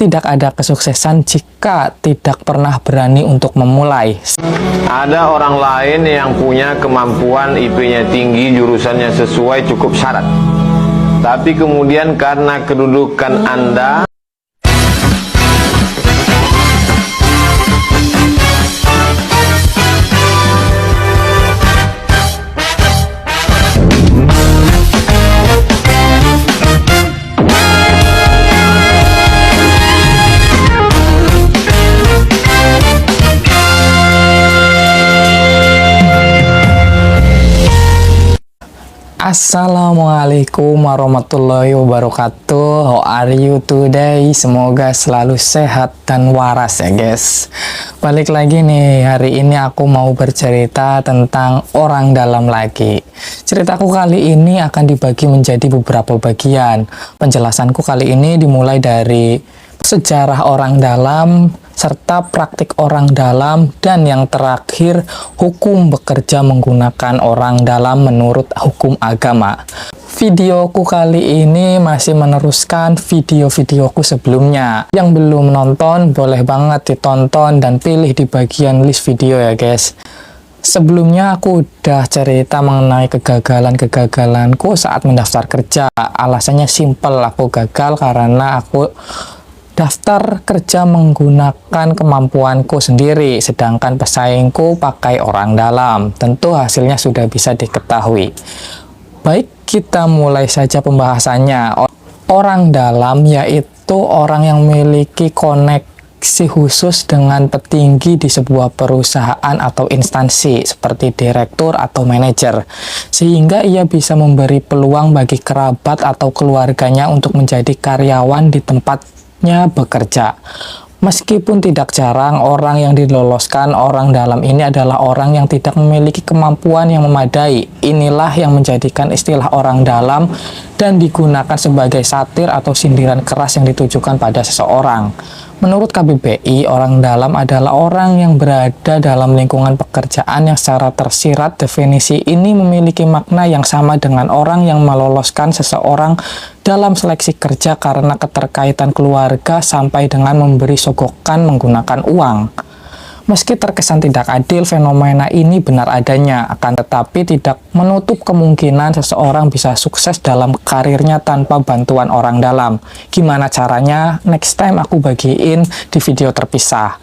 tidak ada kesuksesan jika tidak pernah berani untuk memulai. Ada orang lain yang punya kemampuan, IP-nya tinggi, jurusannya sesuai, cukup syarat. Tapi kemudian karena kedudukan Anda, Assalamualaikum warahmatullahi wabarakatuh. How are you today? Semoga selalu sehat dan waras ya guys. Balik lagi nih, hari ini aku mau bercerita tentang orang dalam lagi. Ceritaku kali ini akan dibagi menjadi beberapa bagian. Penjelasanku kali ini dimulai dari sejarah orang dalam, serta praktik orang dalam, dan yang terakhir hukum bekerja menggunakan orang dalam menurut hukum agama. Videoku kali ini masih meneruskan video-videoku sebelumnya. Yang belum nonton boleh banget ditonton dan pilih di bagian list video ya guys. Sebelumnya aku udah cerita mengenai kegagalan-kegagalanku saat mendaftar kerja. Alasannya simple, aku gagal karena aku daftar kerja menggunakan kemampuanku sendiri, sedangkan pesaingku pakai orang dalam. Tentu hasilnya sudah bisa diketahui. Baik, kita mulai saja pembahasannya. Orang dalam yaitu orang yang memiliki koneksi khusus dengan petinggi di sebuah perusahaan atau instansi seperti direktur atau manajer, sehingga ia bisa memberi peluang bagi kerabat atau keluarganya untuk menjadi karyawan di tempatnya bekerja. Meskipun tidak jarang orang yang diloloskan orang dalam ini adalah orang yang tidak memiliki kemampuan yang memadai. Inilah yang menjadikan istilah orang dalam dan digunakan sebagai satir atau sindiran keras yang ditujukan pada seseorang. Menurut KBBI, orang dalam adalah orang yang berada dalam lingkungan pekerjaan yang secara tersirat. Definisi ini memiliki makna yang sama dengan orang yang meloloskan seseorang dalam seleksi kerja karena keterkaitan keluarga sampai dengan memberi sogokan menggunakan uang. Meski terkesan tidak adil, fenomena ini benar adanya, akan tetapi tidak menutup kemungkinan seseorang bisa sukses dalam karirnya tanpa bantuan orang dalam. Gimana caranya? Next time aku bagiin di video terpisah.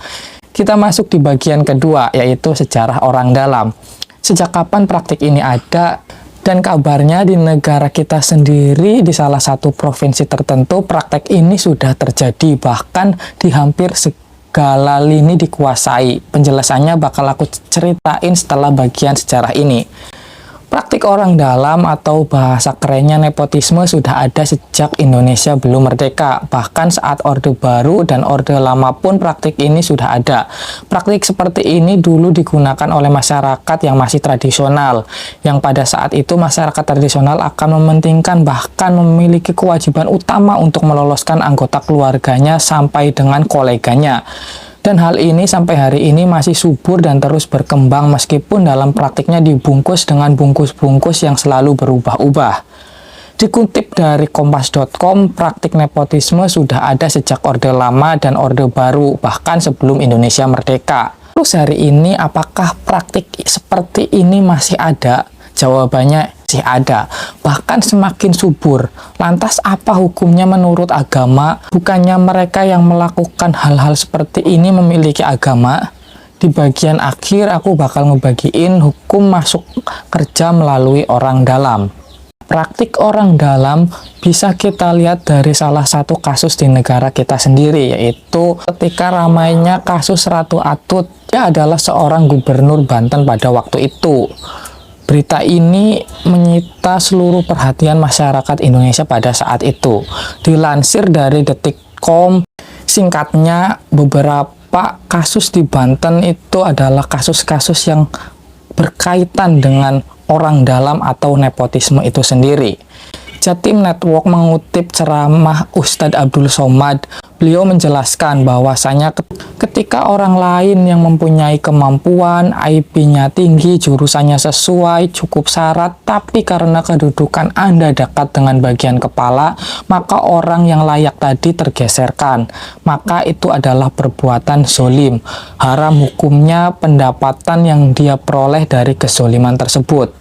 Kita masuk di bagian kedua, yaitu sejarah orang dalam. Sejak kapan praktik ini ada? Dan kabarnya di negara kita sendiri, di salah satu provinsi tertentu, praktek ini sudah terjadi, bahkan di hampir segala lini dikuasai. Penjelasannya bakal aku ceritain setelah bagian sejarah ini. Praktik orang dalam atau bahasa kerennya nepotisme sudah ada sejak Indonesia belum merdeka. Bahkan saat Orde Baru dan Orde Lama pun praktik ini sudah ada. Praktik seperti ini dulu digunakan oleh masyarakat yang masih tradisional, yang pada saat itu masyarakat tradisional akan mementingkan bahkan memiliki kewajiban utama untuk meloloskan anggota keluarganya sampai dengan koleganya. Dan hal ini sampai hari ini masih subur dan terus berkembang meskipun dalam praktiknya dibungkus dengan bungkus-bungkus yang selalu berubah-ubah. Dikutip dari kompas.com, praktik nepotisme sudah ada sejak Orde Lama dan Orde Baru, bahkan sebelum Indonesia merdeka. Terus hari ini apakah praktik seperti ini masih ada? Jawabannya masih ada, bahkan semakin subur. Lantas apa hukumnya menurut agama? Bukannya mereka yang melakukan hal-hal seperti ini memiliki agama? Di bagian akhir aku bakal ngebagiin hukum masuk kerja melalui orang dalam. Praktik orang dalam bisa kita lihat dari salah satu kasus di negara kita sendiri, yaitu ketika ramainya kasus Ratu Atut. Dia adalah seorang gubernur Banten pada waktu itu. Berita ini menyita seluruh perhatian masyarakat Indonesia pada saat itu. Dilansir dari Detik.com, singkatnya beberapa kasus di Banten itu adalah kasus-kasus yang berkaitan dengan orang dalam atau nepotisme itu sendiri. Jatim Network mengutip ceramah Ustadz Abdul Somad. Beliau menjelaskan bahwasanya ketika orang lain yang mempunyai kemampuan, IP-nya tinggi, jurusannya sesuai, cukup syarat, tapi karena kedudukan Anda dekat dengan bagian kepala, maka orang yang layak tadi tergeserkan. Maka itu adalah perbuatan zolim. Haram hukumnya pendapatan yang dia peroleh dari kezoliman tersebut.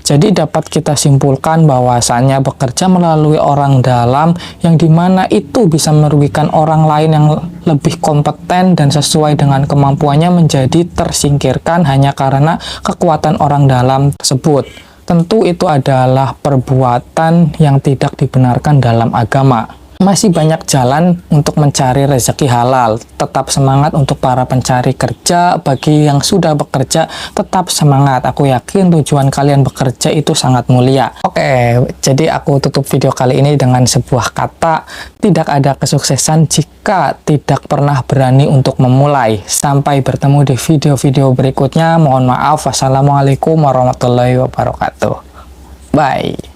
Jadi dapat kita simpulkan bahwasanya bekerja melalui orang dalam yang dimana itu bisa merugikan orang lain yang lebih kompeten dan sesuai dengan kemampuannya menjadi tersingkirkan hanya karena kekuatan orang dalam tersebut. Tentu itu adalah perbuatan yang tidak dibenarkan dalam agama. Masih banyak jalan untuk mencari rezeki halal. Tetap semangat untuk para pencari kerja. Bagi yang sudah bekerja, tetap semangat. Aku yakin tujuan kalian bekerja itu sangat mulia. Oke, jadi aku tutup video kali ini dengan sebuah kata. Tidak ada kesuksesan jika tidak pernah berani untuk memulai. Sampai bertemu di video-video berikutnya. Mohon maaf. Wassalamualaikum warahmatullahi wabarakatuh. Bye.